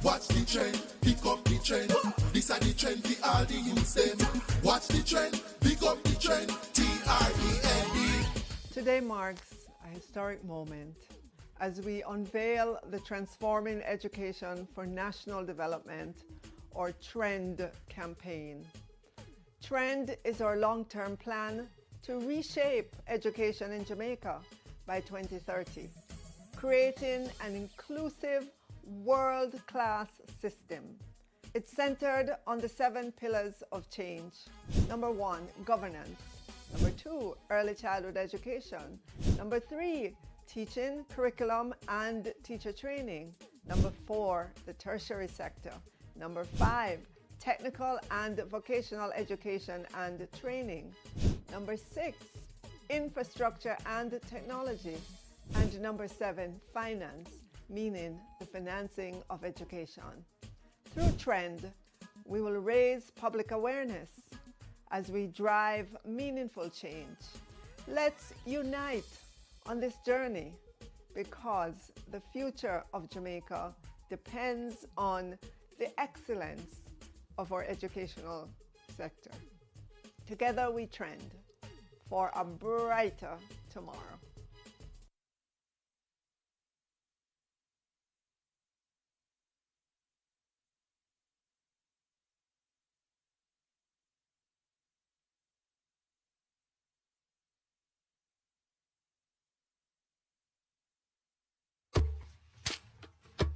Watch the trend, pick up the trend. This are the trend for all the youths them. Watch the trend, pick up the trend. TREND. Today marks a historic moment as we unveil the Transforming Education for National Development, or TREND campaign. TREND is our long-term plan to reshape education in Jamaica by 2030, creating an inclusive, world-class system. It's centered on the 7 pillars of change. Number 1, governance. Number 2, early childhood education. Number 3, teaching, curriculum, and teacher training. Number 4, the tertiary sector. Number 5, technical and vocational education and training. Number 6, infrastructure and technology. And number 7, finance, meaning the financing of education. Through TREND, we will raise public awareness as we drive meaningful change. Let's unite on this journey because the future of Jamaica depends on the excellence of our educational sector. Together we trend for a brighter tomorrow.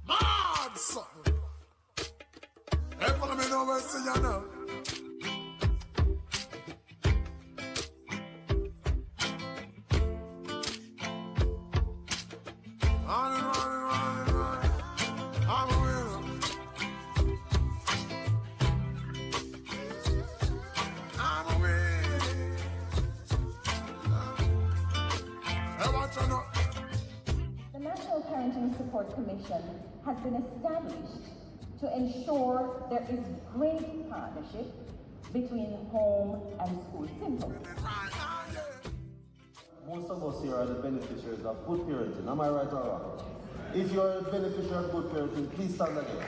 Mad something. Hey, follow me now, where see you now. I'm a winner. I'm a winner. Hey, watch out now. The National Parenting Support Commission has been established to ensure there is great partnership between home and school. Simple. Most of us here are the beneficiaries of good parenting. Am I right or wrong? If you're a beneficiary of good parenting, please stand again.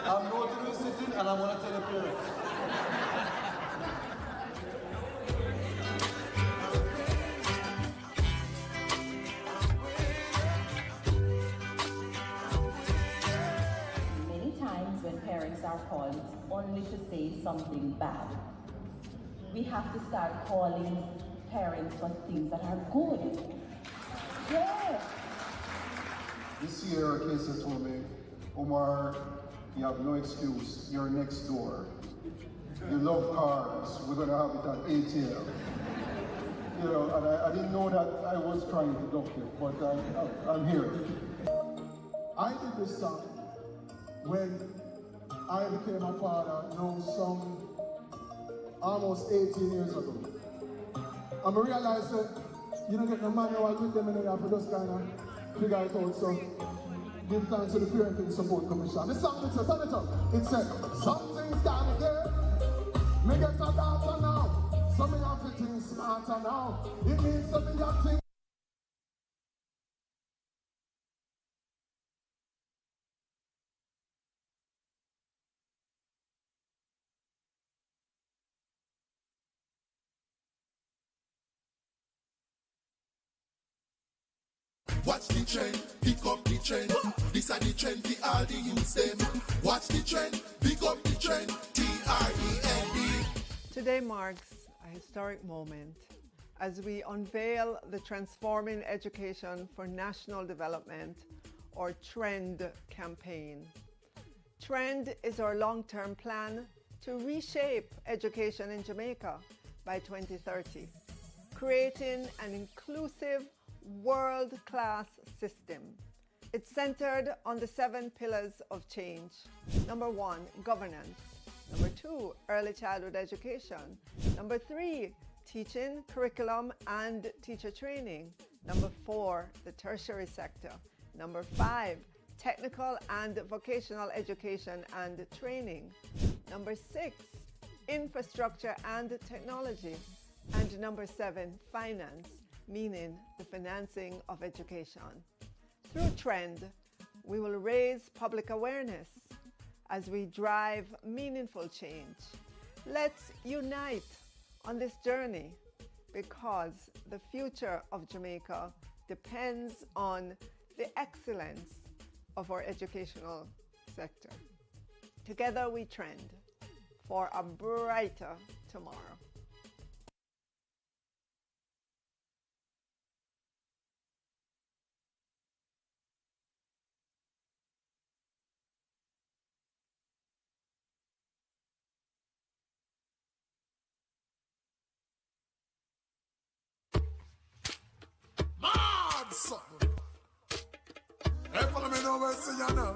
I'm going to be sitting and I'm going to tell the parents. Many times when parents are called only to say something bad, we have to start calling parents for things that are good. Yes. This year, Casey told me, Omar, you have no excuse. You're next door. You love cars. We're going to have it at ATL. You know, and I didn't know that I was trying to duck you, but I'm here. I did this song when I became a father, some almost 18 years ago. And I realized that you don't get the manual with them in there for just kind of figure it out. So give thanks to the Parenting Support Commission. This song, it's a turn it up. It said, something's done again. Me get a daughter now. So me have to think smarter now. It means something that thing. Watch the trend, pick up the trend. This are the trend for all the youths them. Watch the trend, pick up the trend. TREND. Today marks a historic moment as we unveil the Transforming Education for National Development, or TREND campaign. TREND is our long-term plan to reshape education in Jamaica by 2030, creating an inclusive, world-class system. It's centered on the 7 pillars of change. Number 1, governance. Number 2, early childhood education. Number 3, teaching, curriculum, and teacher training. Number 4, the tertiary sector. Number 5, technical and vocational education and training. Number 6, infrastructure and technology. And number 7, finance, meaning the financing of education. Through TREND, we will raise public awareness as we drive meaningful change. Let's unite on this journey because the future of Jamaica depends on the excellence of our educational sector. Together we trend for a brighter tomorrow. Mad something. Hey, follow me now, where see you now.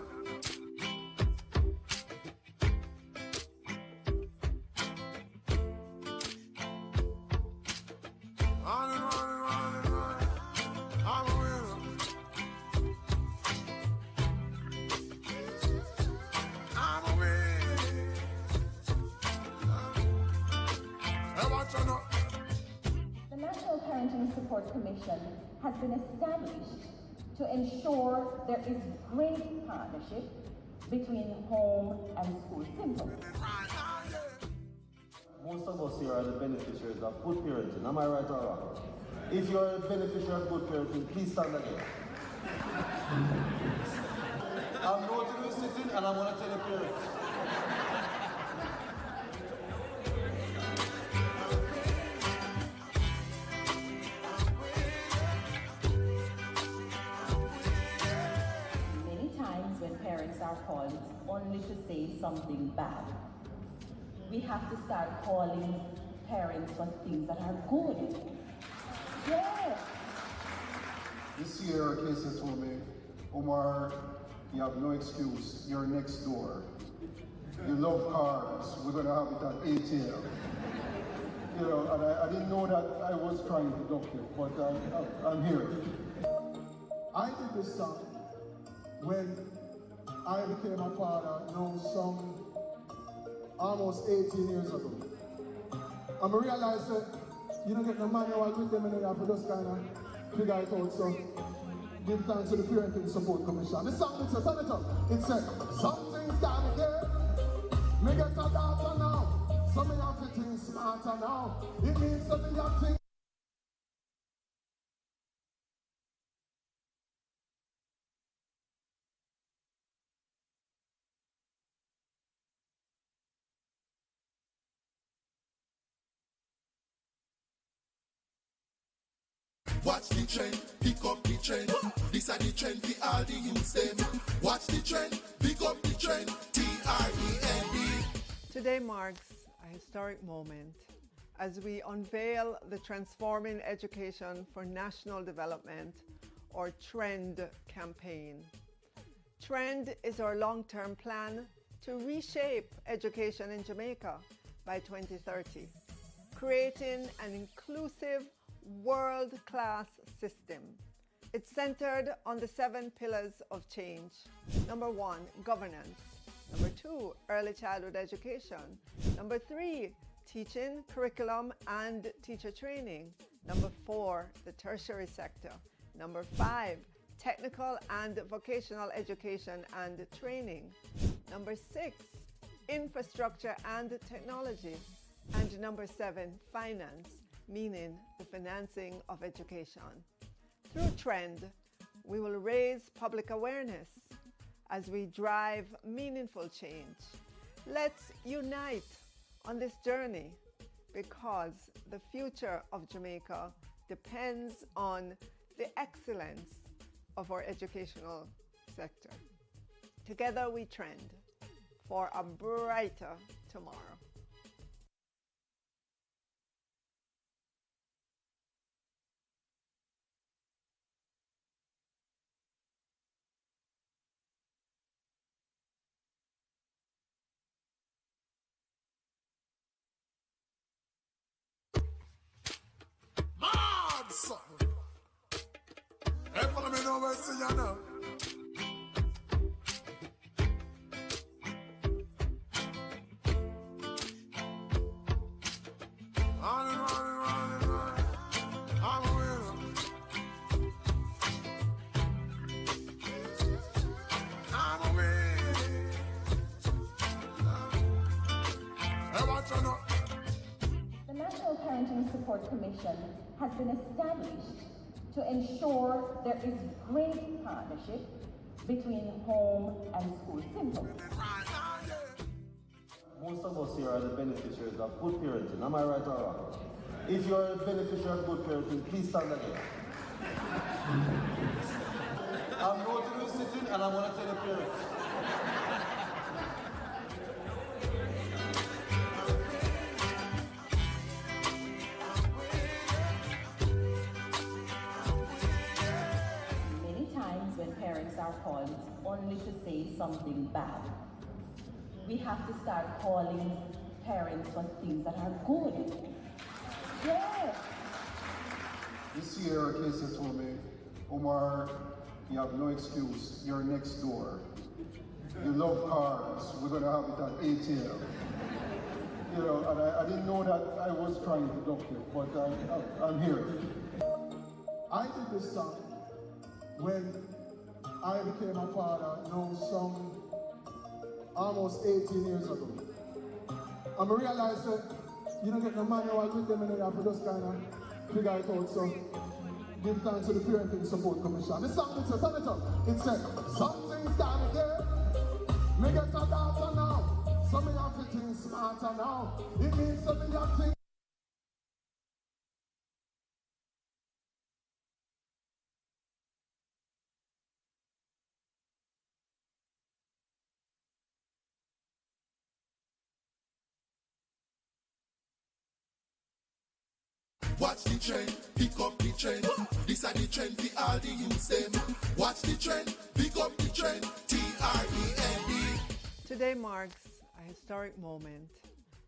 Running, running, running, running. I'm a winner. I'm a winner. Hey, watch out now. The National Parenting Support Commission has been established to ensure there is great partnership between home and school simple. Most of us here are the beneficiaries of good parenting. Am I right or wrong? If you're a beneficiary of good parenting, please stand again. I'm noting you sitting and I'm going to tell the parents. Many times when parents are called, it's only to say something bad. We have to start calling parents for things that are good. Yes. This year, Casey told me, Omar, you have no excuse. You're next door. You love cars. We're going to have it at ATL. You know, and I didn't know that I was trying to duck you, but I'm here. I did this song when I became a father, some almost 18 years ago. And I realized that you don't get no manual with them and you have to just kind of figure it out. So give thanks to the Parenting Support Commission. This song, it's a turn it up. It said, something's got me here. Me get a daughter now. So me have to think smarter now. It means something that thing. Watch the trend, pick up the trend. This are the trend for all the youths them. Watch the trend, pick up the trend. TREND. Today marks a historic moment as we unveil the Transforming Education for National Development, or TREND campaign. TREND is our long-term plan to reshape education in Jamaica by 2030, creating an inclusive world-class system. It's centered on the 7 pillars of change. Number 1, governance. Number 2, early childhood education. Number 3, teaching, curriculum, and teacher training. Number 4, the tertiary sector. Number 5, technical and vocational education and training. Number 6, infrastructure and technology. And number 7, finance, meaning the financing of education. Through TREND, we will raise public awareness as we drive meaningful change. Let's unite on this journey because the future of Jamaica depends on the excellence of our educational sector. Together we trend for a brighter tomorrow. Mad something. Hey, follow me now, where see you now. Running, running, running, running. I'm a winner. Commission has been established to ensure there is great partnership between home and school systems. Most of us here are the beneficiaries of good parenting. Am I right or wrong? If you're a beneficiary of good parenting, please stand again. I'm going to be sitting and I'm going to tell the parents. Many times when parents are called only to say something bad, we have to start calling parents for things that are good. Yes. This year, Casey told me, Omar, you have no excuse. You're next door. You love cars. We're going to have it at ATL. You know, and I didn't know that I was trying to duck you, but I'm here. I did this song when I became a father, some almost 18 years ago. And I realized that you don't get the manual with them and you have to just kind of figure it out. So give thanks to the Parenting Support Commission. This song, it's a turn it up. It said, something's gotta give. Me get a daughter now. So me have to think smarter now. It means that me have to think. Watch the trend, pick up the trend. This are the trend for all the youths them. Watch the trend, pick up the trend. TREND. Today marks a historic moment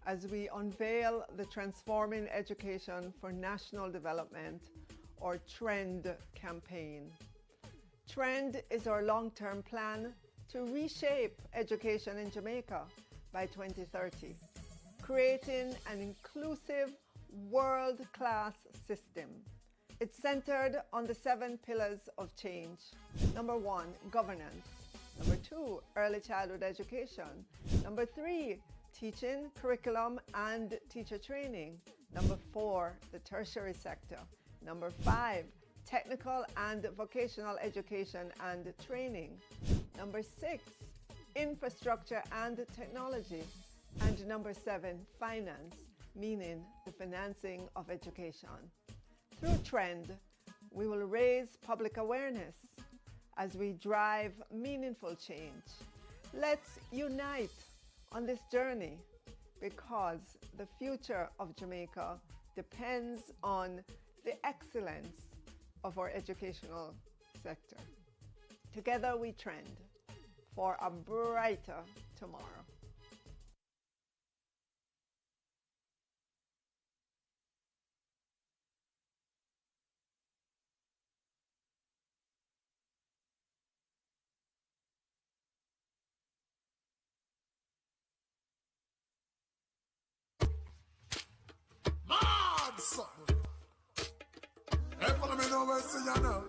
as we unveil the Transforming Education for National Development, or TREND campaign. TREND is our long-term plan to reshape education in Jamaica by 2030, creating an inclusive world-class system. It's centered on the 7 pillars of change. Number 1, governance. Number 2, early childhood education. Number 3, teaching, curriculum, and teacher training. Number 4, the tertiary sector. Number 5, technical and vocational education and training. Number 6, infrastructure and technology. And number 7, finance, meaning the financing of education. Through TREND, we will raise public awareness as we drive meaningful change. Let's unite on this journey because the future of Jamaica depends on the excellence of our educational sector. Together we trend for a brighter tomorrow. Mad something. Hey, follow me now, where see you now.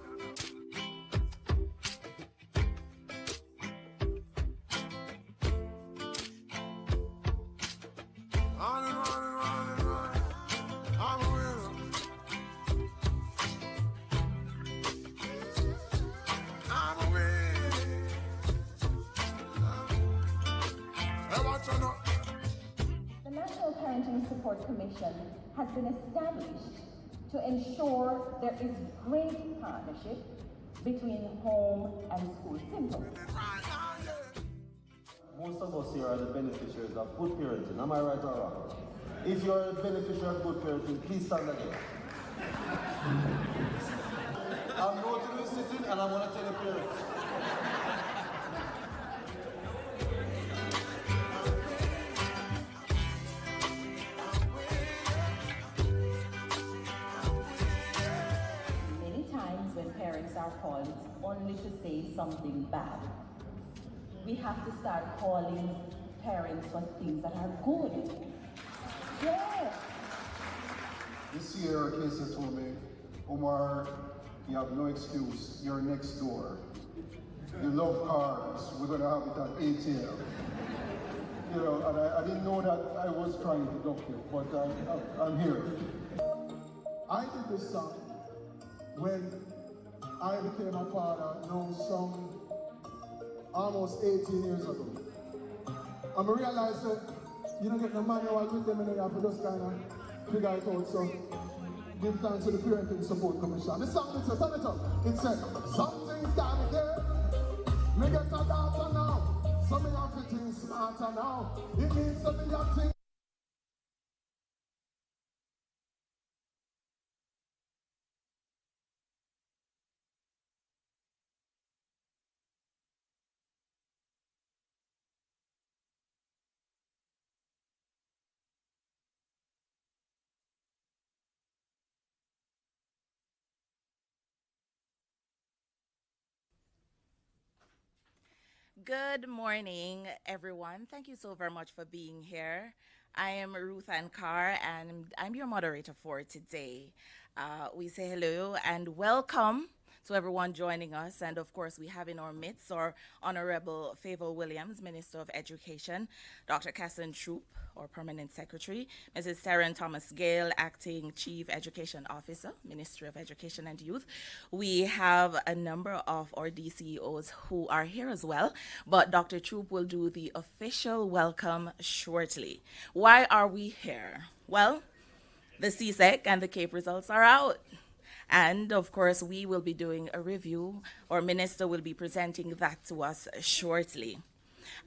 Running. I'm a winner. I'm a winner. Hey, watch out now. The National Parenting Support Commission has been established to ensure there is great partnership between home and school systems. Most of us here are the beneficiaries of good parenting. Am I right or wrong? If you're a beneficiary of good parenting, please stand again. I'm going to be sitting and I'm going to tell the parents. Many times when parents are called only to say something bad, we have to start calling parents for things that are good. Yes. This year, Casey told me, Omar, you have no excuse. You're next door. You love cars. We're going to have it at ATL. You know, and I didn't know that I was trying to duck you, but I'm here. I did this song when I became a father, now some almost 18 years ago. And I realized that you don't get no manual with them and you have to just kind of figure it out. So give thanks to the Parenting Support Commission. This song, turn it up. It said, something's got me there. Me get a daughter now. So me have to think smarter now. It means that me have to Good morning, everyone. Thank you so very much for being here. I am Ruth Ann Carr, and I'm your moderator for today. We say hello and welcome to everyone joining us. And of course, we have in our midst our Honorable Favour Williams, Minister of Education, Dr. Casson Troop, our Permanent Secretary, Mrs. Taryn Thomas Gale, Acting Chief Education Officer, Ministry of Education and Youth. We have a number of our DCEOs who are here as well, but Dr. Troop will do the official welcome shortly. Why are we here? Well, the CSEC and the CAPE results are out. And of course, we will be doing a review. Our minister will be presenting that to us shortly.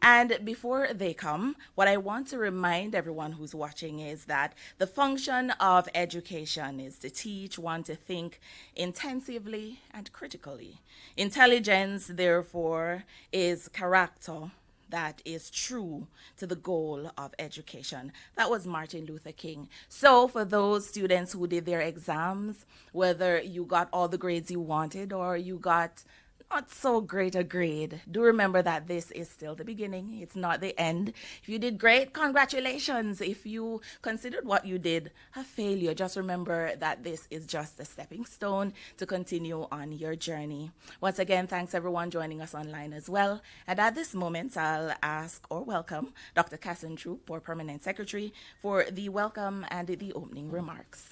And before they come, what I want to remind everyone who's watching is that the function of education is to teach one to think intensively and critically. Intelligence, therefore, is character that is true to the goal of education. That was Martin Luther King. So for those students who did their exams, whether you got all the grades you wanted or you got not so great a grade, do remember that this is still the beginning. It's not the end. If you did great, congratulations. If you considered what you did a failure, just remember that this is just a stepping stone to continue on your journey. Once again, thanks everyone joining us online as well. And at this moment, I'll ask or welcome Dr. Casson Troop, our Permanent Secretary, for the welcome and the opening remarks.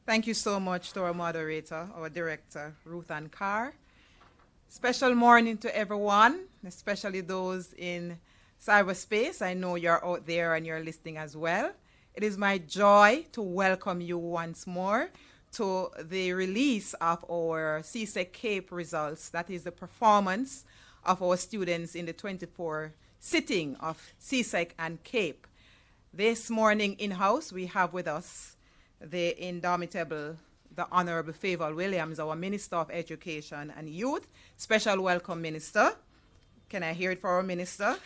Thank you so much to our moderator, our director, Ruth Ann Carr. Special morning to everyone, especially those in cyberspace. I know you're out there and you're listening as well. It is my joy to welcome you once more to the release of our CSEC CAPE results. That is the performance of our students in the 24 sitting of CSEC and CAPE. This morning in-house, we have with us the indomitable, the Honorable Favour Williams, our Minister of Education and Youth. Special welcome, Minister. Can I hear it for our Minister?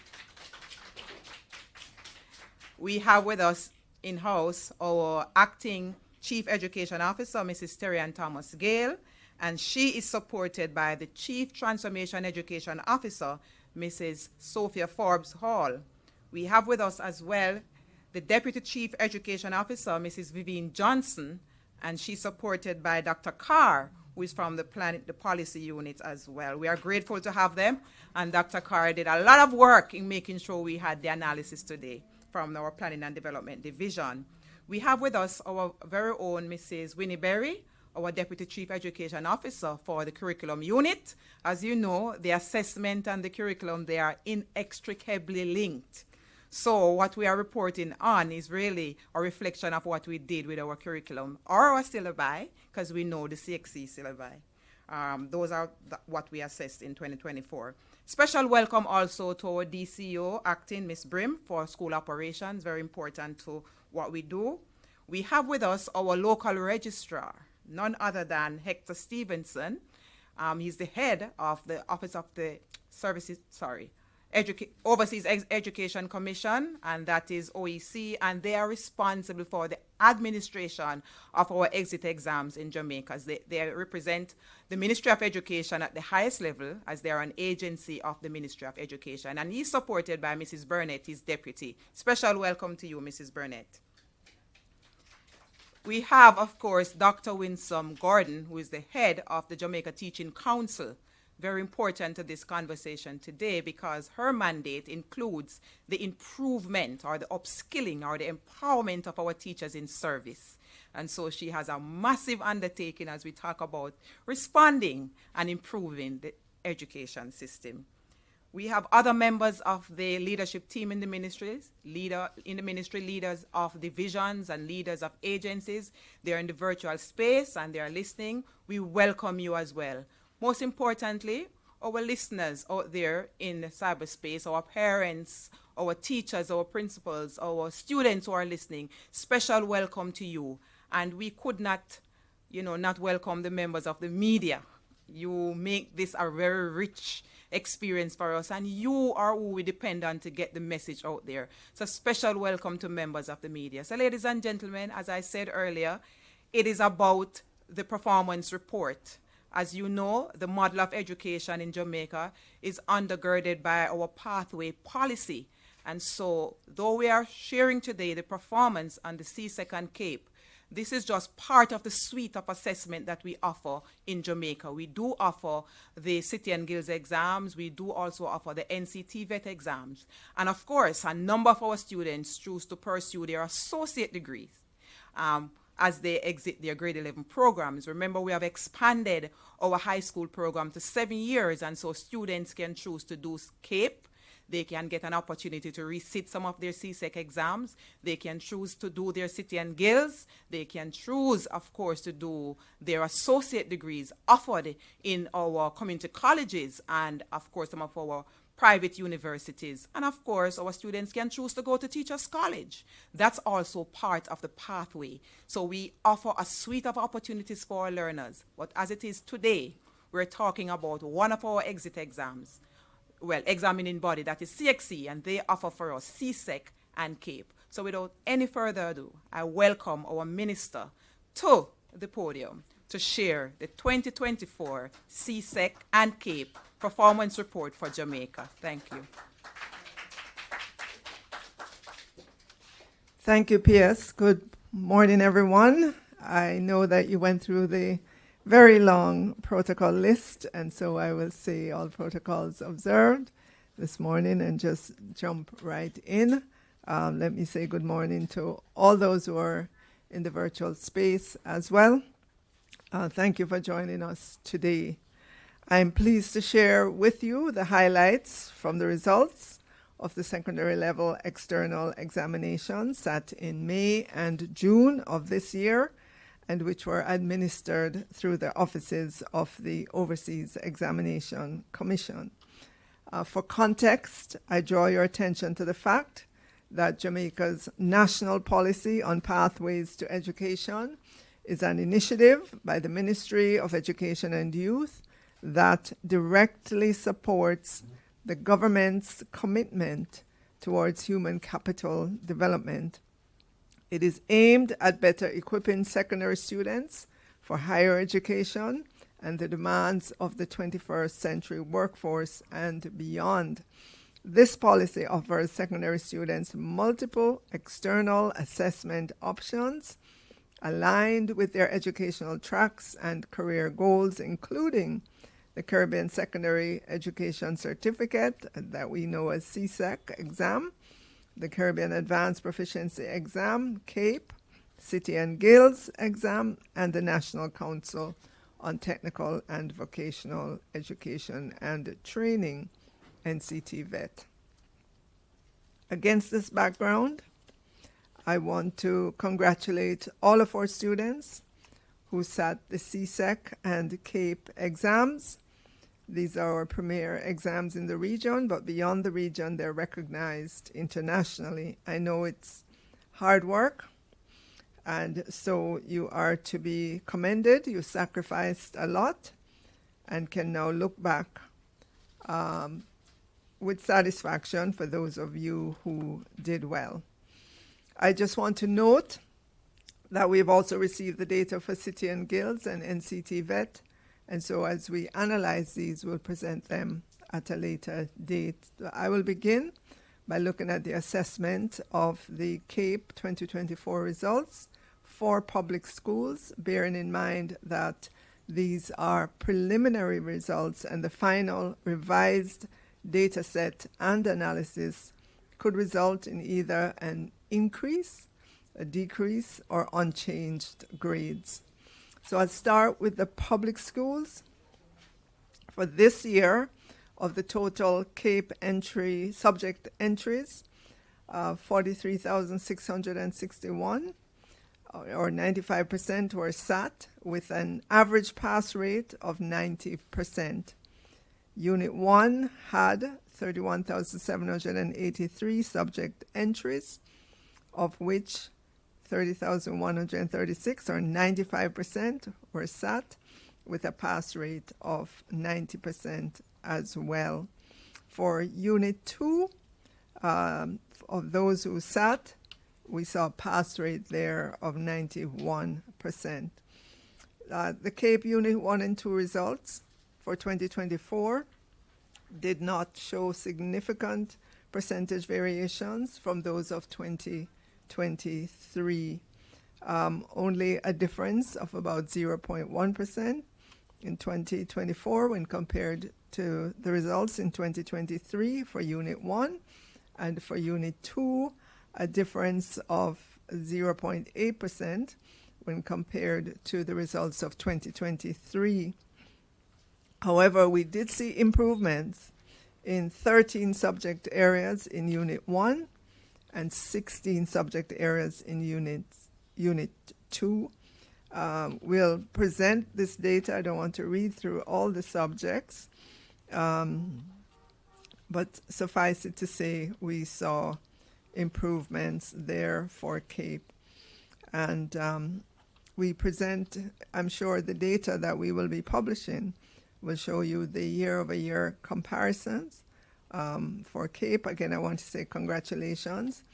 We have with us in-house our Acting Chief Education Officer, Mrs. Taryn Thomas Gale, and she is supported by the Chief Transformation Education Officer, Mrs. Sophia Forbes Hall. We have with us as well the Deputy Chief Education Officer, Mrs. Vivian Johnson, and she's supported by Dr. Carr, who is from the policy unit as well. We are grateful to have them, and Dr. Carr did a lot of work in making sure we had the analysis today from our Planning and Development Division. We have with us our very own Mrs. Winnie Berry, our Deputy Chief Education Officer for the Curriculum Unit. As you know, the assessment and the curriculum, they are inextricably linked. So what we are reporting on is really a reflection of what we did with our curriculum or our syllabi, because we know the CSEC syllabi. Those are what we assessed in 2024. Special welcome also to our DCO, Acting Ms. Brim, for school operations, very important to what we do. We have with us our local registrar, none other than Hector Stevenson. He's the head of the Office of the Overseas Education Commission, and that is OEC, and they are responsible for the administration of our exit exams in Jamaica. They represent the Ministry of Education at the highest level, as they are an agency of the Ministry of Education, and he's supported by Mrs. Burnett, his deputy. Special welcome to you, Mrs. Burnett. We have, of course, Dr. Winsome Gordon, who is the head of the Jamaica Teaching Council. very important to this conversation today because her mandate includes the improvement or the upskilling or the empowerment of our teachers in service. And so she has a massive undertaking as we talk about responding and improving the education system. We have other members of the leadership team in the ministries, leaders of divisions and leaders of agencies. They're in the virtual space and they're listening. We welcome you as well. Most importantly, our listeners out there in cyberspace, our parents, our teachers, our principals, our students who are listening, special welcome to you. And we could not, not welcome the members of the media. You make this a very rich experience for us, and you are who we depend on to get the message out there. So special welcome to members of the media. So ladies and gentlemen, as I said earlier, it is about the performance report. As you know, the model of education in Jamaica is undergirded by our pathway policy. And so, though we are sharing today the performance on the CSEC and CAPE, this is just part of the suite of assessment that we offer in Jamaica. We do offer the City and Guilds exams. We do also offer the NCT VET exams. And of course, a number of our students choose to pursue their associate degrees as they exit their grade 11 programs. Remember, we have expanded our high school program to 7 years, and so students can choose to do CAPE. They can get an opportunity to resit some of their CSEC exams. They can choose to do their City and Guilds. They can choose, of course, to do their associate degrees offered in our community colleges and, of course, some of our private universities. And, of course, our students can choose to go to Teachers College. That's also part of the pathway. So we offer a suite of opportunities for our learners. But as it is today, we're talking about one of our exit exams. Well, examining body, that is CXC, and they offer for us CSEC and CAPE. So without any further ado, I welcome our minister to the podium to share the 2024 CSEC and CAPE performance report for Jamaica. Thank you. Thank you, PS. Good morning, everyone. I know that you went through the very long protocol list, and so I will say all protocols observed this morning and just jump right in. Let me say good morning to all those who are in the virtual space as well. Thank you for joining us today. I'm pleased to share with you the highlights from the results of the secondary level external examinations sat in May and June of this year, and which were administered through the offices of the Overseas Examination Commission. For context, I draw your attention to the fact that Jamaica's national policy on pathways to education is an initiative by the Ministry of Education and Youth that directly supports the government's commitment towards human capital development. It is aimed at better equipping secondary students for higher education and the demands of the 21st century workforce and beyond. This policy offers secondary students multiple external assessment options aligned with their educational tracks and career goals, including the Caribbean Secondary Education Certificate that we know as CSEC exam, the Caribbean Advanced Proficiency Exam, CAPE, City and Guilds exam, and the National Council on Technical and Vocational Education and Training, NCT VET. Against this background, I want to congratulate all of our students who sat the CSEC and CAPE exams. These are our premier exams in the region, but beyond the region, they're recognized internationally. I know it's hard work, and so you are to be commended. You sacrificed a lot and can now look back with satisfaction for those of you who did well. I just want to note that we've also received the data for City and Guilds and NCT VET. And so as we analyze these, we'll present them at a later date. I will begin by looking at the assessment of the CAPE 2024 results for public schools, bearing in mind that These are preliminary results, and the final revised data set and analysis could result in either an increase, a decrease, or unchanged grades. So I'll start with the public schools. For this year, of the total CAPE entry subject entries, 43,661, or 95%, were sat with an average pass rate of 90%. Unit 1 had 31,783 subject entries, of which 30,136, or 95%, were sat with a pass rate of 90% as well. For Unit 2, of those who sat, we saw a pass rate there of 91%. The CAPE Unit 1 and 2 results for 2024 did not show significant percentage variations from those of 2023. Only a difference of about 0.1% in 2024 when compared to the results in 2023 for Unit 1, and for Unit 2, a difference of 0.8% when compared to the results of 2023. However, we did see improvements in 13 subject areas in Unit 1 and 16 subject areas in Unit 2. We'll present this data. I don't want to read through all the subjects, but suffice it to say we saw improvements there for CAPE. And we present, I'm sure the data that we will be publishing will show you the year-over-year comparisons for CAPE. Again, I want to say congratulations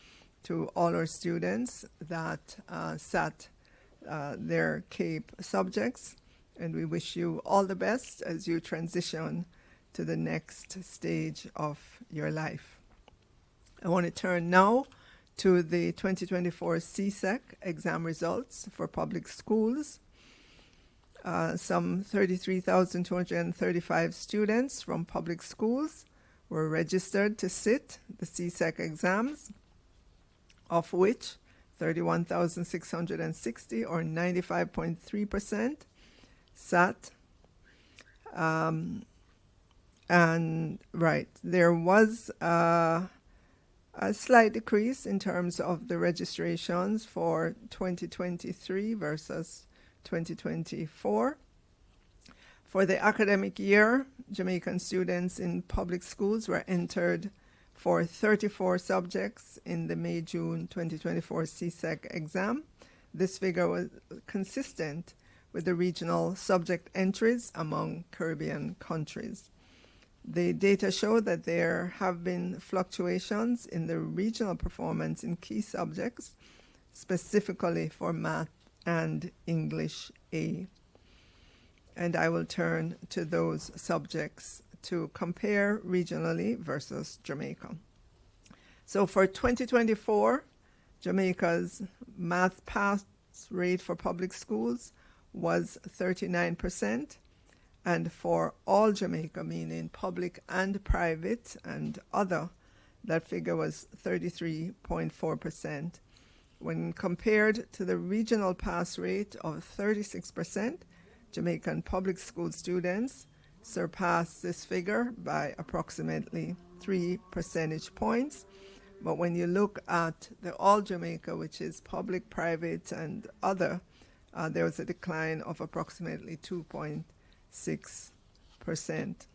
to all our students that sat their CAPE subjects, and we wish you all the best as you transition to the next stage of your life. I want to turn now to the 2024 CSEC exam results for public schools. Some 33,235 students from public schools were registered to sit the CSEC exams, of which 31,660, or 95.3%, sat. There was a slight decrease in terms of the registrations for 2023 versus 2024. For the academic year, Jamaican students in public schools were entered for 34 subjects in the May-June 2024 CSEC exam. This figure was consistent with the regional subject entries among Caribbean countries. The data show that there have been fluctuations in the regional performance in key subjects, specifically for Math and English A. And I will turn to those subjects to compare regionally versus Jamaica. So for 2024, Jamaica's math pass rate for public schools was 39%, and for all Jamaica, meaning public and private and other, that figure was 33.4%. When compared to the regional pass rate of 36%, Jamaican public school students surpassed this figure by approximately 3 percentage points. But when you look at the all Jamaica, which is public, private, and other, there was a decline of approximately 2.6%.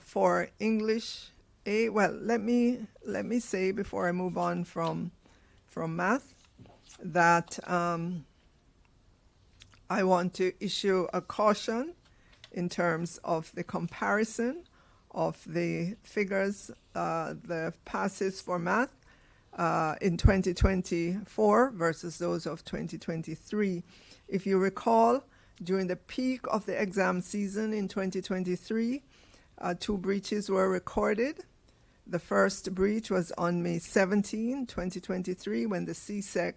For English A, well, let me say before I move on from math that I want to issue a caution in terms of the comparison of the figures, the passes for math in 2024 versus those of 2023. If you recall, during the peak of the exam season in 2023, 2 breaches were recorded. The first breach was on May 17, 2023, when the CSEC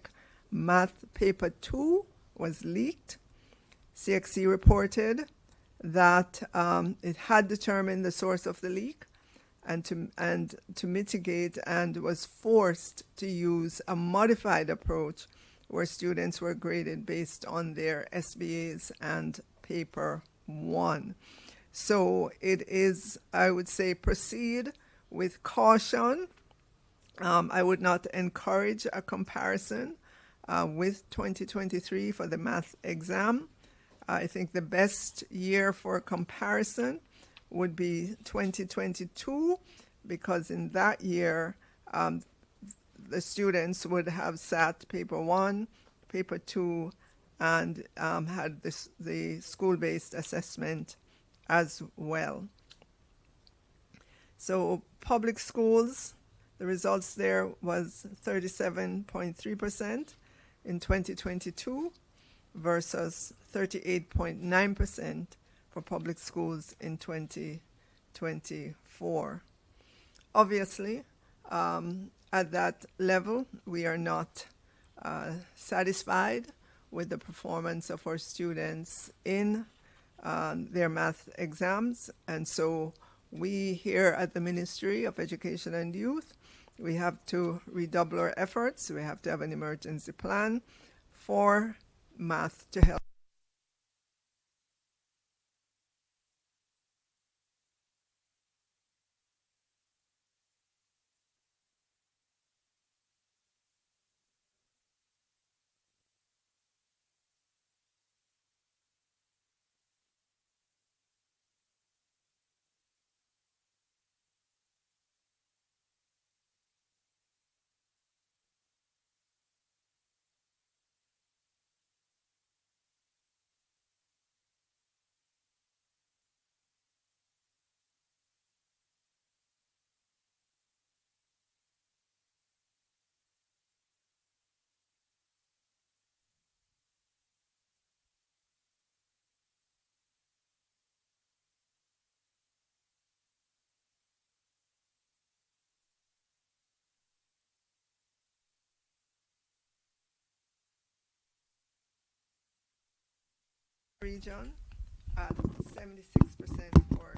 Math Paper 2 was leaked. CXC reported that it had determined the source of the leak and to mitigate, and was forced to use a modified approach where students were graded based on their SBAs and paper 1. So it is, I would say, proceed with caution. I would not encourage a comparison with 2023 for the math exam. I think the best year for comparison would be 2022, because in that year, the students would have sat paper 1, paper 2, and had the school-based assessment as well. So public schools, the results there was 37.3% in 2022 versus 38.9% for public schools in 2024. Obviously, at that level, we are not satisfied with the performance of our students in their math exams, and so we here at the Ministry of Education and Youth, we have to redouble our efforts. We have to have an emergency plan for math to help. Region at 76% for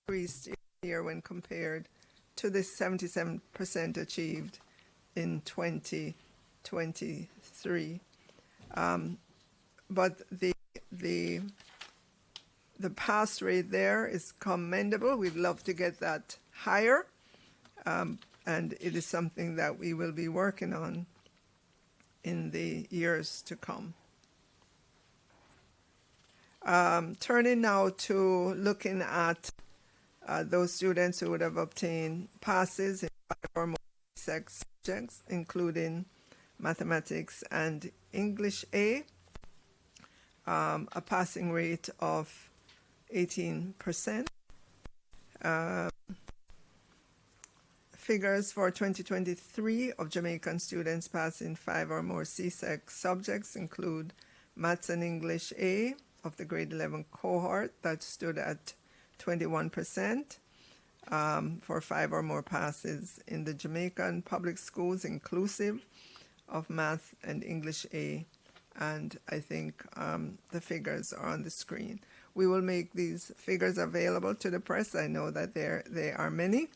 increased year when compared to the 77% achieved in 2023. But the pass rate there is commendable. We'd love to get that higher, and it is something that we will be working on in the years to come. Turning now to looking at those students who would have obtained passes in 5 or more CSEC subjects, including mathematics and English A, a passing rate of 18%. Figures for 2023 of Jamaican students passing 5 or more CSEC subjects include Maths and English A of the grade 11 cohort that stood at 21% for 5 or more passes in the Jamaican public schools, inclusive of Math and English A. And I think the figures are on the screen. We will make these figures available to the press. I know that they are many.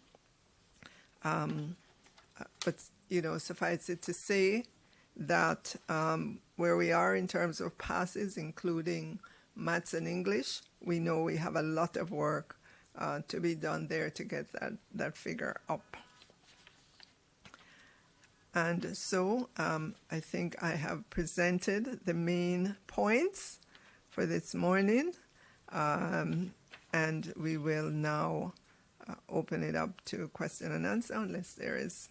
But, you know, suffice it to say that where we are in terms of passes, including Maths and English, we know we have a lot of work to be done there to get that figure up. And so I think I have presented the main points for this morning, and we will now open it up to question and answer unless there is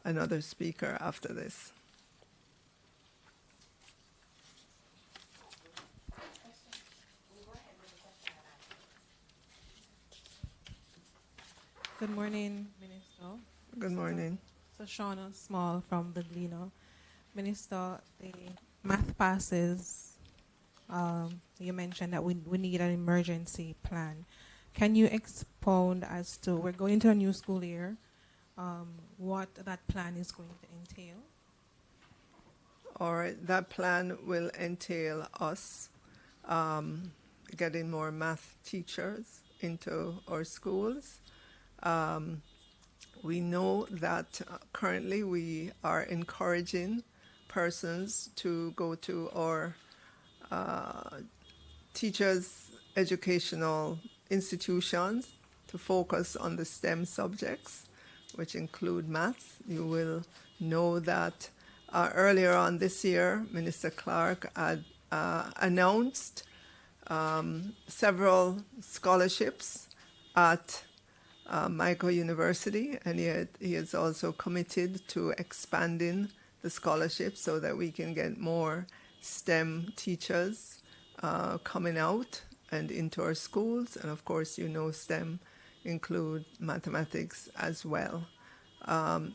another speaker after this. Good morning, Minister. Good morning. So Shauna Small from the Gleaner. Minister, the math passes, you mentioned that we need an emergency plan. Can you expound as to, we're going into a new school year, what that plan is going to entail? All right, that plan will entail us getting more math teachers into our schools. We know that currently we are encouraging persons to go to our teachers' educational institutions to focus on the STEM subjects, which include maths. You will know that earlier on this year, Minister Clark had announced several scholarships at Michael University, and he is also committed to expanding the scholarships so that we can get more STEM teachers coming out and into our schools. And of course, you know, STEM include mathematics as well.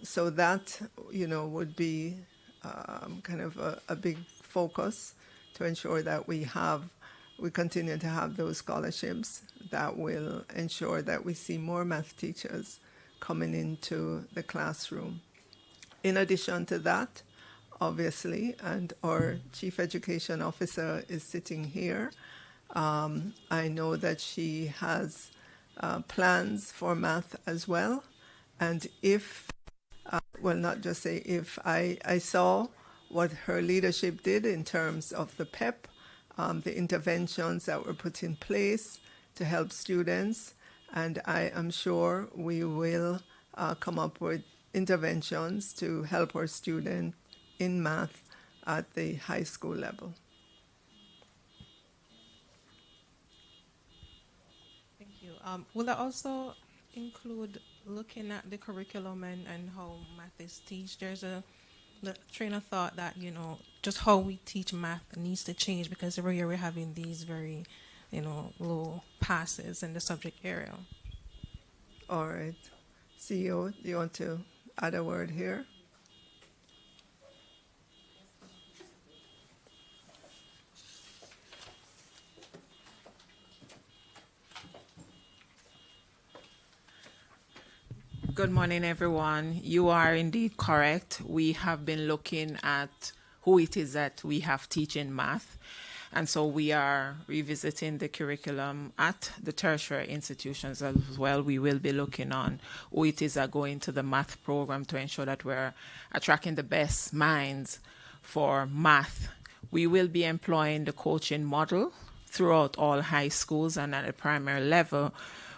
So that, you know, would be kind of a big focus to ensure that we continue to have those scholarships that will ensure that we see more math teachers coming into the classroom. In addition to that, obviously, and our Chief Education Officer is sitting here, I know that she has plans for math as well. And if, well, not just say if, I saw what her leadership did in terms of the PEP, the interventions that were put in place to help students, and I am sure we will come up with interventions to help our students in math at the high school level. Thank you. Will that also include looking at the curriculum and how math is taught? There's a train of thought that, you know, just how we teach math needs to change because every year we're having these very, you know, low passes in the subject area. All right. CEO, do you want to add a word here? Good morning, everyone. You are indeed correct. We have been looking at who it is that we have teaching math. And so we are revisiting the curriculum at the tertiary institutions as well. We will be looking on who it is that go into the math program to ensure that we're attracting the best minds for math. We will be employing the coaching model throughout all high schools and at the primary level,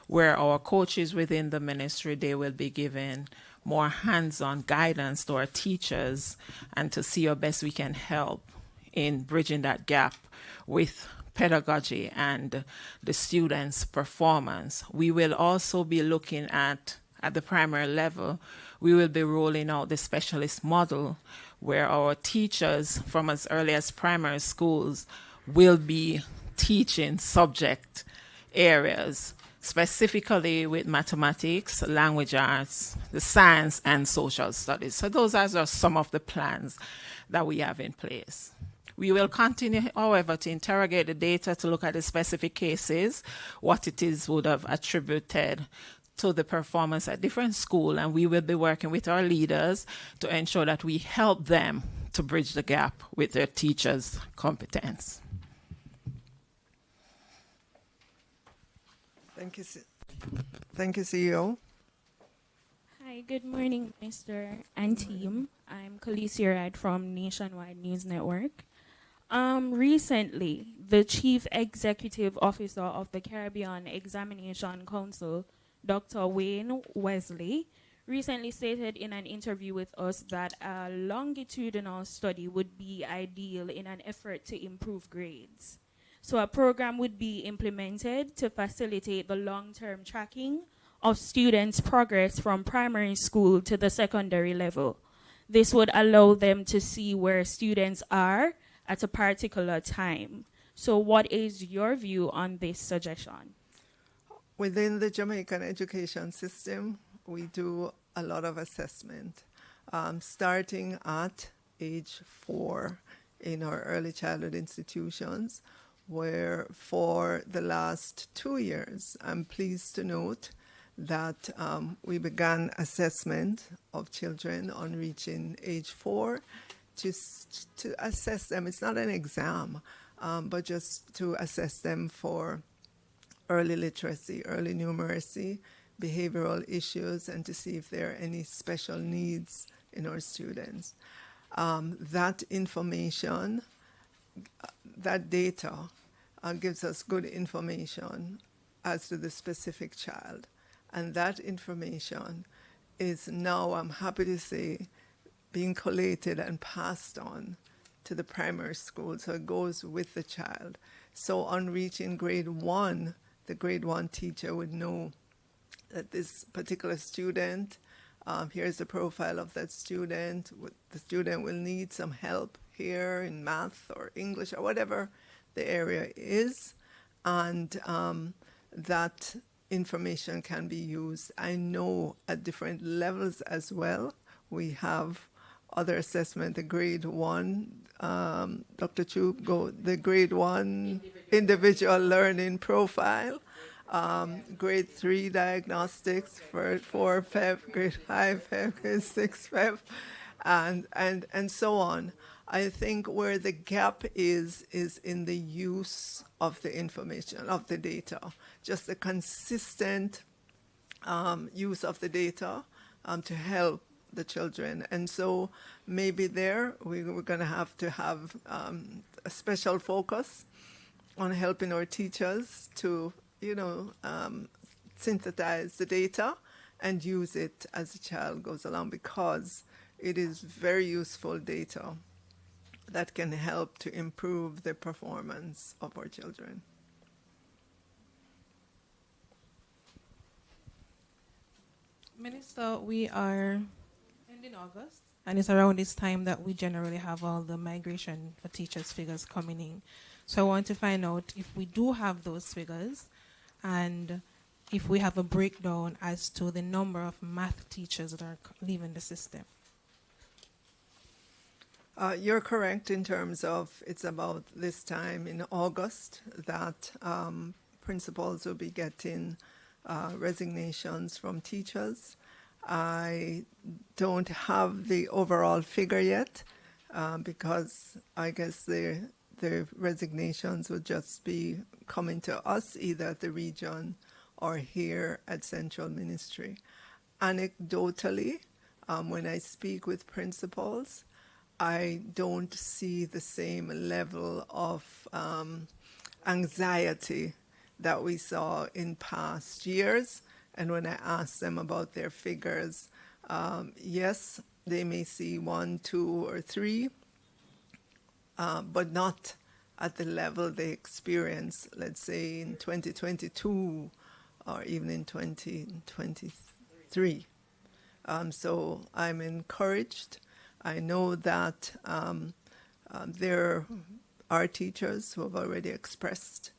where our coaches within the ministry, they will be given more hands-on guidance to our teachers and to see how best we can help in bridging that gap with pedagogy and the students' performance. We will also be looking at the primary level, we will be rolling out the specialist model where our teachers from as early as primary schools will be teaching subject areas, specifically with mathematics, language arts, the science, and social studies. So those are just some of the plans that we have in place. We will continue, however, to interrogate the data to look at the specific cases, what it is would have attributed to the performance at different schools, and we will be working with our leaders to ensure that we help them to bridge the gap with their teachers' competence. Thank you. Thank you, CEO. Hi, good morning, Mr. and team. I'm Khaleesi Rad from Nationwide News Network. Recently, the Chief Executive Officer of the Caribbean Examination Council, Dr. Wayne Wesley, recently stated in an interview with us that a longitudinal study would be ideal in an effort to improve grades. So a program would be implemented to facilitate the long-term tracking of students' progress from primary school to the secondary level. This would allow them to see where students are at a particular time. So what is your view on this suggestion? Within the Jamaican education system, we do a lot of assessment, starting at age 4 in our early childhood institutions, where for the last 2 years, I'm pleased to note that we began assessment of children on reaching age 4 to assess them. It's not an exam, but just to assess them for early literacy, early numeracy, behavioral issues, and to see if there are any special needs in our students. That information, that data, gives us good information as to the specific child. And that information is now, I'm happy to say, being collated and passed on to the primary school, so it goes with the child. So on reaching grade 1, the grade 1 teacher would know that this particular student, here's the profile of that student. The student will need some help here in math or English or whatever the area is, and that information can be used. I know at different levels as well. We have other assessment, the grade 1, Dr. Chu, the grade 1 individual learning profile, grade 3 diagnostics for 4 FEV, grade 5 FEV, grade 6 FEV, and so on. I think where the gap is in the use of the information, of the data, just the consistent use of the data to help the children. And so maybe there we're going to have a special focus on helping our teachers to, synthesize the data and use it as the child goes along, because it is very useful data that can help to improve the performance of our children. Minister, we are ending August, and it's around this time that we generally have all the migration for teachers figures coming in. So I want to find out if we do have those figures, and if we have a breakdown as to the number of math teachers that are leaving the system. You're correct in terms of it's about this time in August that principals will be getting resignations from teachers. I don't have the overall figure yet because I guess the resignations will just be coming to us either at the region or here at Central Ministry. Anecdotally, when I speak with principals, I don't see the same level of anxiety that we saw in past years. And when I ask them about their figures, yes, they may see 1, 2, or 3, but not at the level they experienced, let's say, in 2022 or even in 2023. So I'm encouraged. I know that there are teachers who have already expressed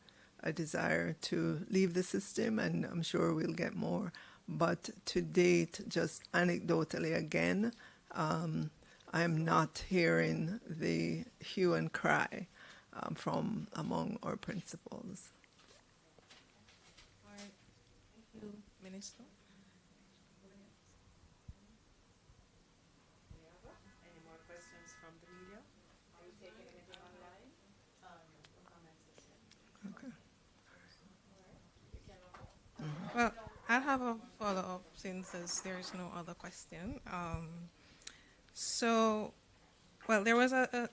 a desire to leave the system, and I'm sure we'll get more. But to date, just anecdotally again, I'm not hearing the hue and cry from among our principals. All right. Thank you, Minister. Any more questions from the media? Are you taking anything online? Okay. Well, I'll have a follow-up since there is no other question. Well, there was a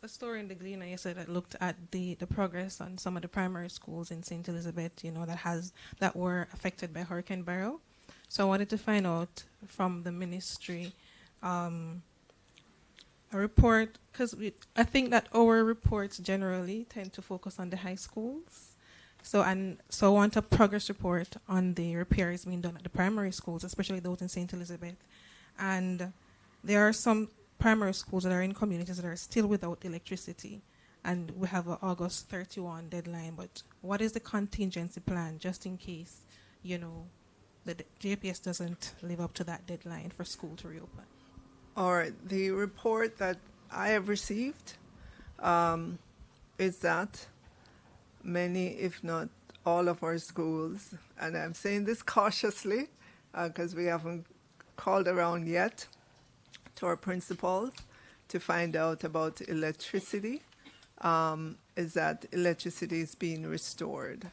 story in the Gleaner yesterday that looked at the progress on some of the primary schools in St. Elizabeth, that were affected by Hurricane Beryl. So I wanted to find out from the ministry a report, because I think that our reports generally tend to focus on the high schools. So I want a progress report on the repairs being done at the primary schools, especially those in St. Elizabeth. And there are some primary schools that are in communities that are still without electricity, and we have an August 31 deadline. But what is the contingency plan just in case, the JPS doesn't live up to that deadline for school to reopen? All right. The report that I have received is that many, if not all of our schools, and I'm saying this cautiously because we haven't called around yet to our principals, to find out about electricity, is that electricity is being restored.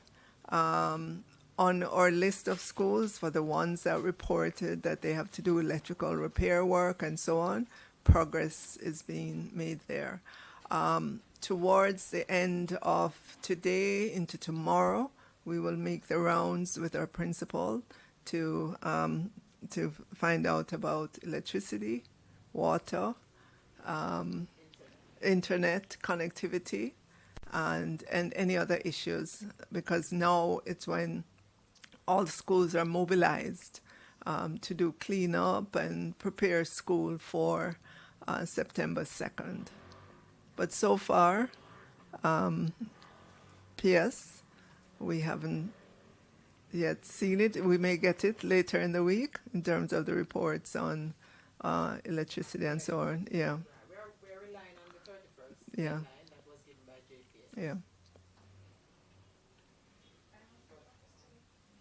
On our list of schools, for the ones that reported that they have to do electrical repair work and so on, progress is being made there. Towards the end of today into tomorrow, we will make the rounds with our principal to find out about electricity, water, internet connectivity, and any other issues, because now it's when all schools are mobilized to do cleanup and prepare school for September 2nd. But so far, PS, we haven't yet seen it. We may get it later in the week in terms of the reports on electricity and so on. Yeah. We're relying on the 31st Yeah. deadline that was given by JPS. Yeah.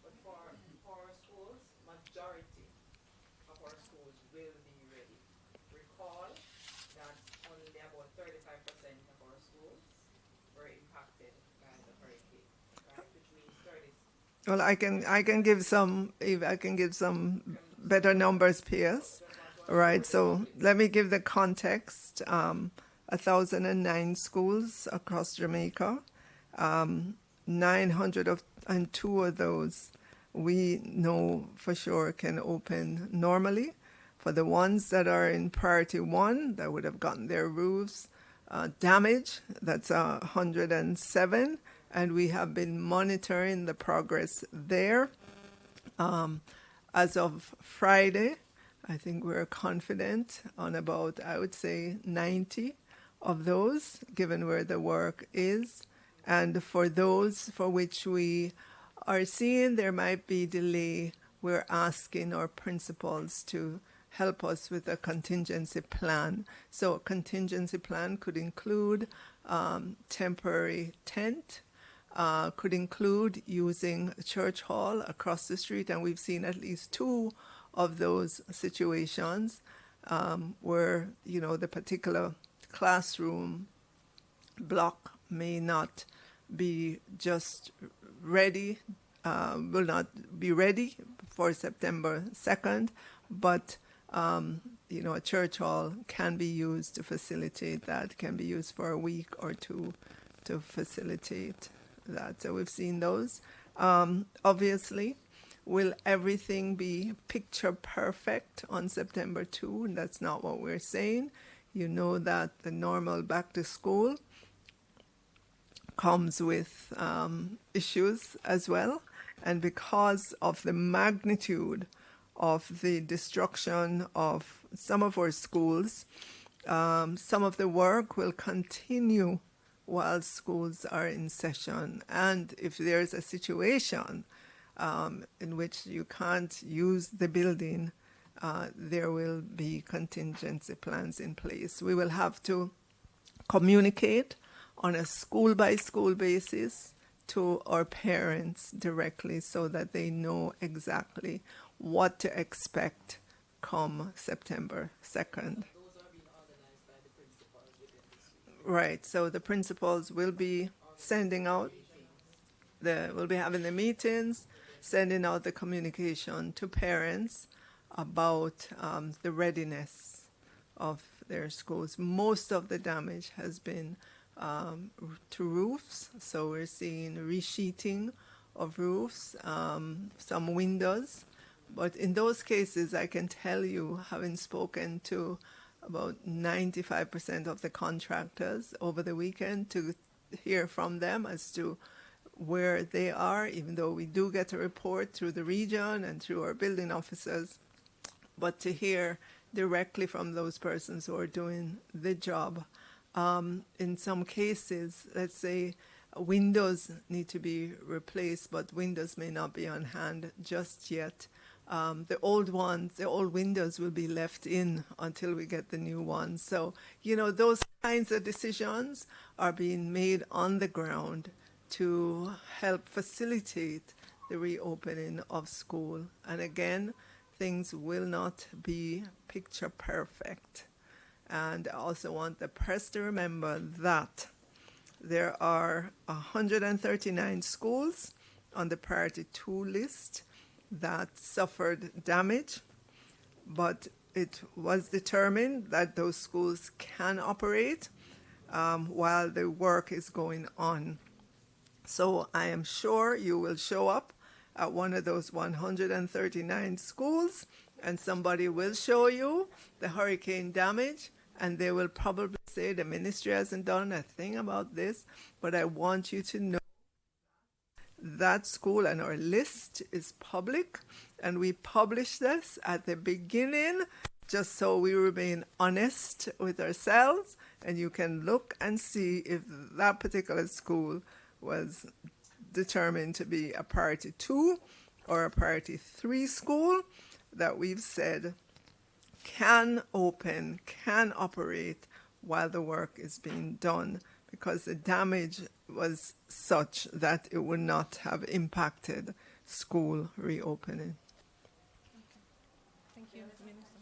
But for our schools, majority of our schools will be ready. Recall that only about 35% of our schools were impacted by the hurricane, right? Which means 30. Well, I can give some, if I can give some better numbers, PS. Right, so let me give the context. 1,009 schools across Jamaica. 902 of those we know for sure can open normally. For the ones that are in priority 1, that would have gotten their roofs damaged, that's 107, and we have been monitoring the progress there. As of Friday, I think we're confident on about, I would say, 90 of those, given where the work is. And for those for which we are seeing there might be delay, we're asking our principals to help us with a contingency plan. So a contingency plan could include temporary tent, could include using a church hall across the street, and we've seen at least 2 of those situations where, you know, the particular classroom block may not be just ready, will not be ready for September 2nd, but you know, a church hall can be used to facilitate that, can be used for a week or 2 to facilitate that. So we've seen those. Obviously, will everything be picture perfect on September 2? And that's not what we're saying. You know that the normal back to school comes with issues as well. And because of the magnitude of the destruction of some of our schools, some of the work will continue while schools are in session. And if there's a situation in which you can't use the building, there will be contingency plans in place. We will have to communicate on a school-by-school basis to our parents directly so that they know exactly what to expect come September 2nd. Right, so the principals will be sending out, we'll be having the meetings, sending out the communication to parents about the readiness of their schools. Most of the damage has been to roofs, so we're seeing resheeting of roofs, some windows. But in those cases, I can tell you, having spoken to about 95% of the contractors over the weekend to hear from them as to where they are, even though we do get a report through the region and through our building officers, but to hear directly from those persons who are doing the job. In some cases, let's say windows need to be replaced, but windows may not be on hand just yet. The old windows will be left in until we get the new ones. So, you know, those kinds of decisions are being made on the ground to help facilitate the reopening of school. And again, things will not be picture perfect. And I also want the press to remember that there are 139 schools on the Priority 2 list that suffered damage, but it was determined that those schools can operate while the work is going on. So I am sure you will show up at one of those 139 schools and somebody will show you the hurricane damage, and they will probably say the ministry hasn't done a thing about this, but I want you to know that school, and our list is public, and we publish this at the beginning just so we remain honest with ourselves, and you can look and see if that particular school was determined to be a Priority 2 or a Priority 3 school that we've said can open, can operate while the work is being done, because the damage was such that it would not have impacted school reopening. Thank you, Minister.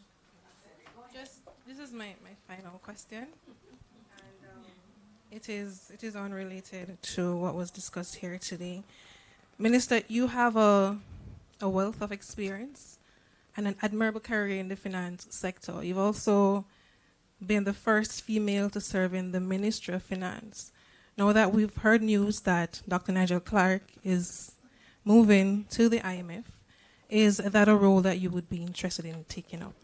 This is my final question. It is unrelated to what was discussed here today. Minister, you have a wealth of experience and an admirable career in the finance sector. You've also been the first female to serve in the Ministry of Finance. Now that we've heard news that Dr. Nigel Clark is moving to the IMF, is that a role that you would be interested in taking up?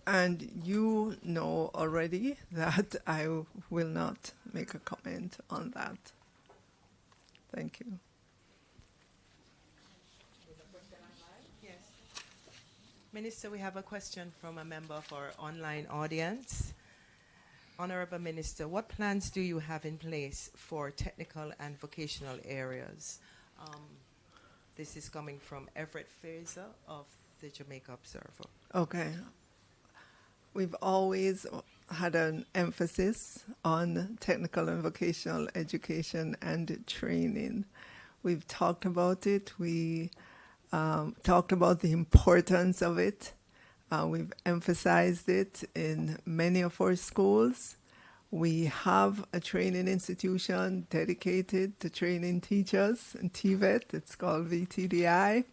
And you know already that I will not make a comment on that. Thank you. Yes. Minister, we have a question from a member of our online audience. Honorable Minister, what plans do you have in place for technical and vocational areas? This is coming from Everett Fraser of the Jamaica Observer. Okay. We've always had an emphasis on technical and vocational education and training. We've talked about it. We talked about the importance of it. We've emphasized it in many of our schools. We have a training institution dedicated to training teachers and TVET. It's called VTDI.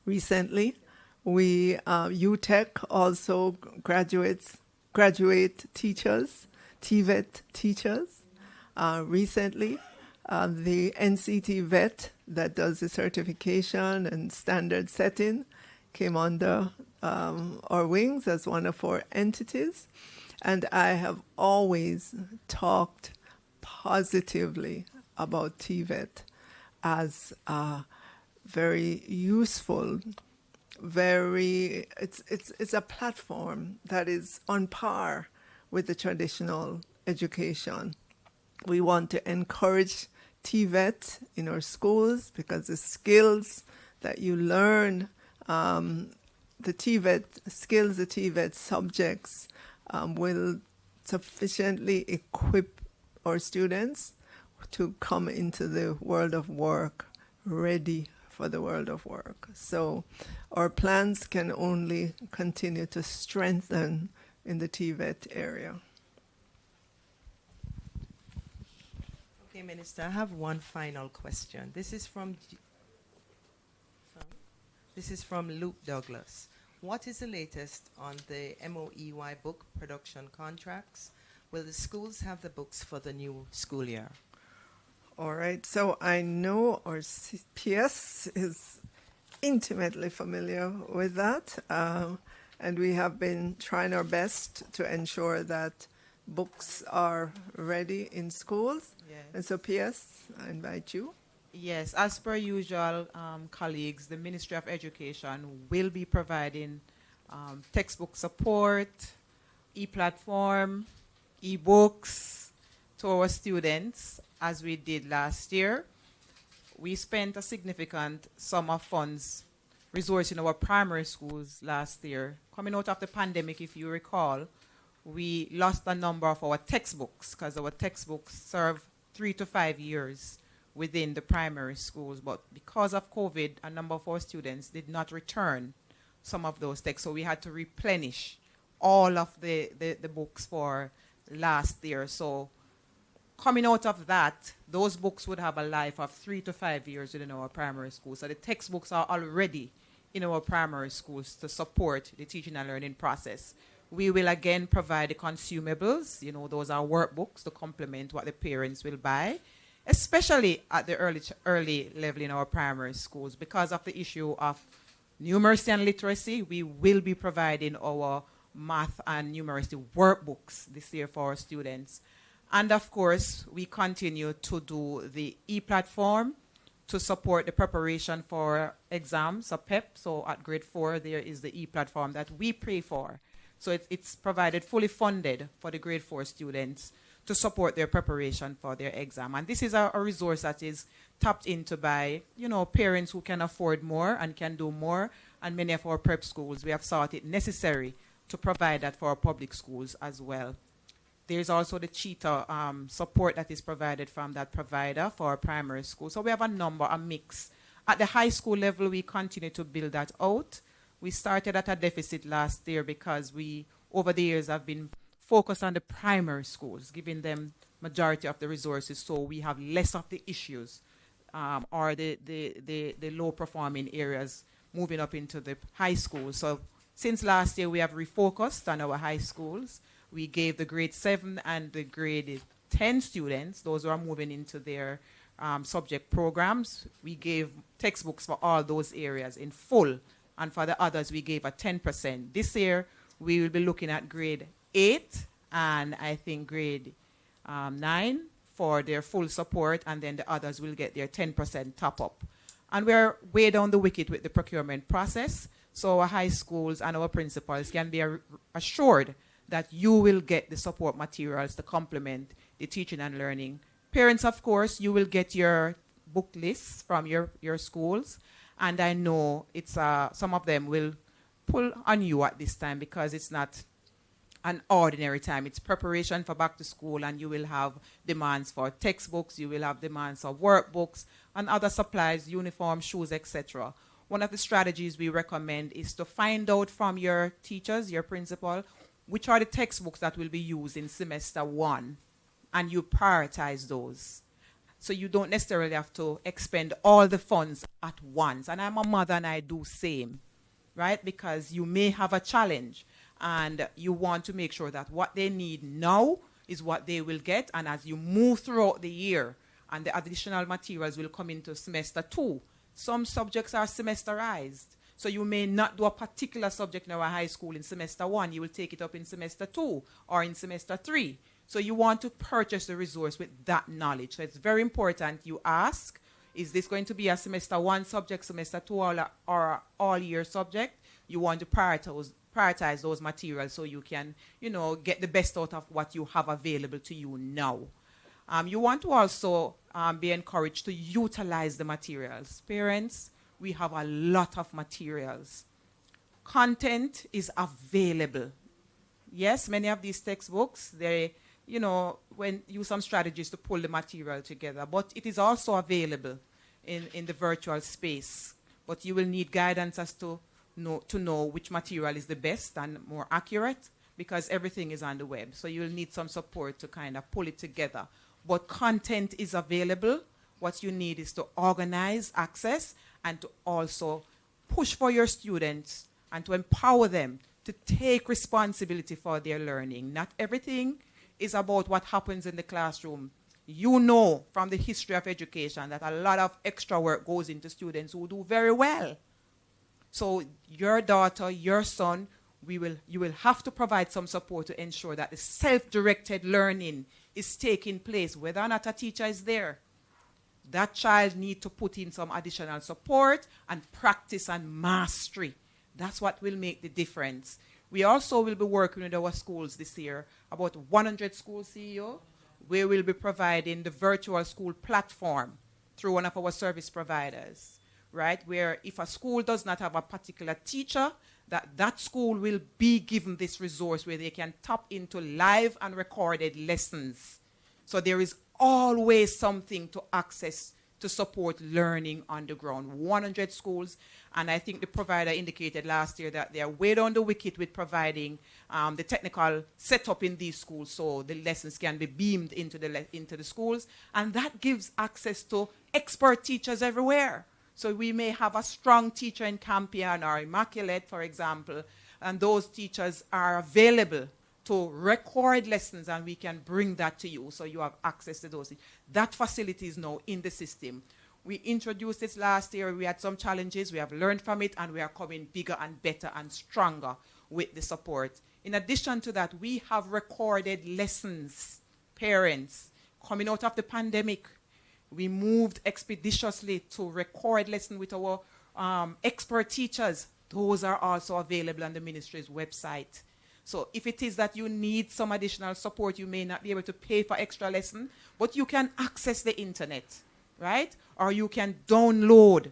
Recently, UTech also graduate teachers, TVET teachers. Recently, the NCT VET that does the certification and standard setting came under our wings as one of our entities. And I have always talked positively about TVET as very useful. It's a platform that is on par with the traditional education. We want to encourage TVET in our schools because the skills that you learn, the TVET skills, the TVET subjects will sufficiently equip our students to come into the world of work ready for the world of work. So our plans can only continue to strengthen in the TVET area. Okay, Minister, I have one final question. This is from Luke Douglas. What is the latest on the MOEY book production contracts? Will the schools have the books for the new school year? All right, so I know our PS is intimately familiar with that, and we have been trying our best to ensure that books are ready in schools. Yes. And so PS, I invite you. Yes, as per usual, colleagues, the Ministry of Education will be providing textbook support, e-platform, e-books to our students, as we did last year. We spent a significant sum of funds resourcing our primary schools last year. Coming out of the pandemic, if you recall, we lost a number of our textbooks because our textbooks serve 3 to 5 years within the primary schools. But because of COVID, a number of our students did not return some of those texts, so we had to replenish all of the books for last year. So coming out of that, those books would have a life of 3 to 5 years within our primary schools. So the textbooks are already in our primary schools to support the teaching and learning process. We will again provide the consumables, you know, those are workbooks to complement what the parents will buy, especially at the early level in our primary schools. Because of the issue of numeracy and literacy, we will be providing our math and numeracy workbooks this year for our students. And of course, we continue to do the e-platform to support the preparation for exams, so PEP. So at grade 4, there is the e-platform that we pay for. So it's provided fully funded for the grade 4 students to support their preparation for their exam. And this is a resource that is tapped into by, you know, parents who can afford more and can do more. And many of our prep schools, we have thought it necessary to provide that for our public schools as well. There's also the cheetah support that is provided from that provider for our primary school. So we have a mix. At the high school level, we continue to build that out. We started at a deficit last year because we, over the years, have been focused on the primary schools, giving them majority of the resources, so we have less of the issues or the low-performing areas moving up into the high schools. So since last year, we have refocused on our high schools. We gave the grade 7 and the grade 10 students, those who are moving into their subject programs, we gave textbooks for all those areas in full. And for the others, we gave a 10%. This year, we will be looking at grade 8 and I think grade 9 for their full support, and then the others will get their 10% top-up. And we're way down the wicket with the procurement process, so our high schools and our principals can be assured that you will get the support materials to complement the teaching and learning. Parents, of course, you will get your book lists from your schools, and I know it's some of them will pull on you at this time because it's not an ordinary time. It's preparation for back to school, and you will have demands for textbooks, you will have demands for workbooks and other supplies, uniform, shoes, etc. One of the strategies we recommend is to find out from your teachers, your principal, which are the textbooks that will be used in semester 1, and you prioritize those. So you don't necessarily have to expend all the funds at once. And I'm a mother and I do same, right? Because you may have a challenge and you want to make sure that what they need now is what they will get. And as you move throughout the year and the additional materials will come into semester 2, some subjects are semesterized. So you may not do a particular subject in our high school in semester 1. You will take it up in semester 2 or in semester 3. So you want to purchase the resource with that knowledge. So it's very important you ask, is this going to be a semester 1 subject, semester 2, or all-year subject? You want to prioritize those materials so you can, you know, get the best out of what you have available to you now. You want to also be encouraged to utilize the materials. Parents, we have a lot of materials. Content is available. Yes, many of these textbooks, they, you know, when use some strategies to pull the material together, but it is also available in the virtual space. But you will need guidance as to know which material is the best and more accurate, because everything is on the web. So you'll need some support to kind of pull it together. But content is available. What you need is to organize access and to also push for your students and to empower them to take responsibility for their learning. Not everything is about what happens in the classroom. You know from the history of education that a lot of extra work goes into students who do very well. So your daughter, your son, you will have to provide some support to ensure that the self-directed learning is taking place, whether or not a teacher is there. That child needs to put in some additional support and practice and mastery. That's what will make the difference. We also will be working with our schools this year, about 100 school CEO, where we'll be providing the virtual school platform through one of our service providers, right? Where if a school does not have a particular teacher, that school will be given this resource where they can tap into live and recorded lessons. So there is always something to access to support learning on the ground. 100 schools, and I think the provider indicated last year that they are way down the wicket with providing the technical setup in these schools so the lessons can be beamed into the schools, and that gives access to expert teachers everywhere. So we may have a strong teacher in Campion or Immaculate, for example, and those teachers are available to record lessons, and we can bring that to you so you have access to those. That facility is now in the system. We introduced this last year. We had some challenges. We have learned from it, and we are coming bigger and better and stronger with the support. In addition to that, we have recorded lessons, parents, coming out of the pandemic. We moved expeditiously to record lessons with our expert teachers. Those are also available on the ministry's website. So if it is that you need some additional support, you may not be able to pay for extra lesson, but you can access the internet, right? Or you can download,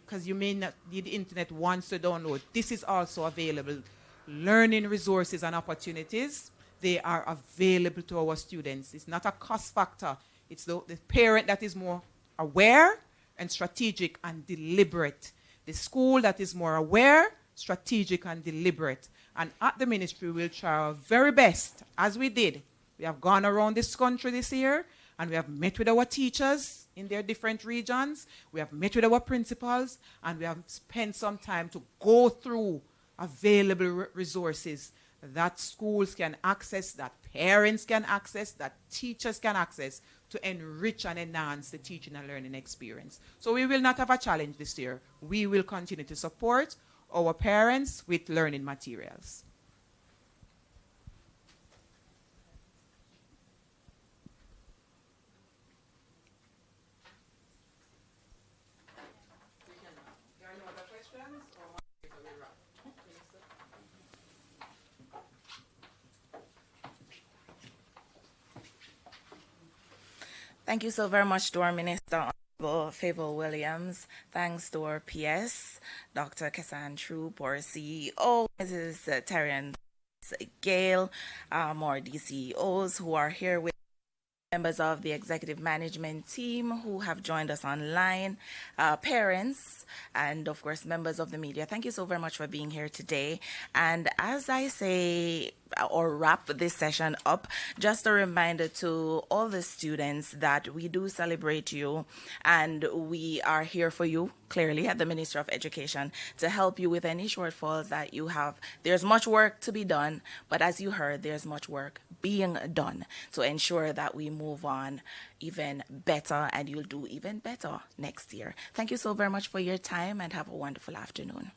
because you may not need the internet once to download. This is also available. Learning resources and opportunities, they are available to our students. It's not a cost factor. It's the parent that is more aware and strategic and deliberate. The school that is more aware, strategic, and deliberate. And at the ministry, we'll try our very best, as we did. We have gone around this country this year, and we have met with our teachers in their different regions. We have met with our principals, and we have spent some time to go through available resources that schools can access, that parents can access, that teachers can access to enrich and enhance the teaching and learning experience. So we will not have a challenge this year. We will continue to support our parents with learning materials. There are no other questions? Thank you so very much to our Minister, Honorable Favour Williams. Thanks to our PS, Dr. Kessan Troop, our CEO, Mrs. Terry Gale, more DCEOs who are here with members of the executive management team who have joined us online, parents, and of course members of the media. Thank you so very much for being here today. And as I say or wrap this session up, just a reminder to all the students that we do celebrate you, and we are here for you, clearly, at the Ministry of Education to help you with any shortfalls that you have. There's much work to be done, but as you heard, there's much work being done to ensure that we move on even better, and you'll do even better next year. Thank you so very much for your time, and have a wonderful afternoon.